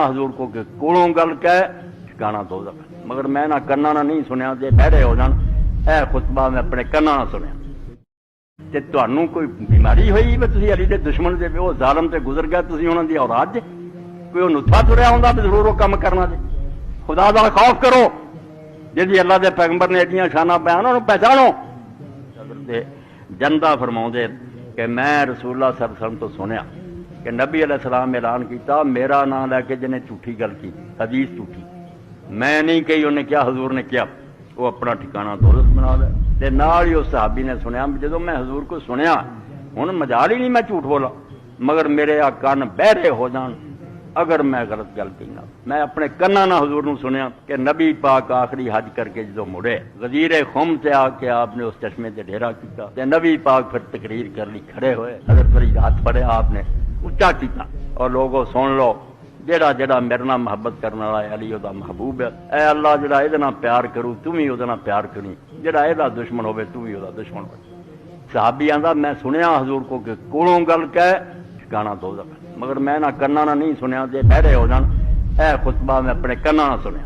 हजूर को कोलों गल कह ठिकाना दोज़ख, मगर मैं ना कन्ना ना नहीं सुनिया, जे बहरे हो जान ए खुतबा मैं अपने कन्ना ना सुनिया। ते तुहानू कोई बीमारी हुई भी तुसीं अली दे दुश्मन दे वो जालम ते गुजर गया, तुसीं उन्हां दी औलाद जे, कोई नुत्फा तुरिया हुंदा भी जरूर वो कम करना जे। खुदा दा खौफ करो, जिहदी अल्लाह दे पैगंबर ने एडियां शानां बयान उहनूं पहचानो। जनदा फरमाउंदे कि मैं रसूलुल्लाह सल्लल्लाहु अलैहि वसल्लम तो सुनिया कि नबी अलैहिस्सलाम ऐलान किया, मेरा नाम लैके जिन्हें झूठी गल की, हदीस झूठी मैं नहीं कही, उन्हें क्या हजूर ने किया, वो अपना ठिकाना दोज़ख बना लिया। ते नाल ही उस सहाबी ने सुनिया, जदों मैं हजूर को सुनिया, हुण मजाल ही नहीं मैं झूठ बोला, मगर मेरे आ कन बहरे हो जान अगर मैं गलत गल कहना। मैं अपने कन्ना ना हजूर नूं सुनिया कि नबी पाक आखिरी हज करके जो मुड़े गजीरे खुम से आके आपने उस चश्मे से डेरा किया, ते नबी पाक फिर तकरीर कर ली, खड़े होए, हजरत फरीद हाथ फड़े आपने उच्चा किया और लोगों सुन लो, जेड़ा जेड़ा मेरे नाल मुहब्बत करने वाला अली ओदा महबूब है। ऐ अल्लाह जेड़ा इहदे नाल प्यार करू तू भी ओहदे नाल प्यार करी, जेड़ा इहदा दुश्मन होवे तू भी ओहदा दुश्मन बन। सहाबी आंदा मैं सुनिया हजूर को कि कोलों गल कह ठिकाना दोज़ख, मगर मैं ना कन्ना ना नहीं सुनिया, जे बहरे हो जान ए खुतबा मैं अपने कन्ना ना सुनिया।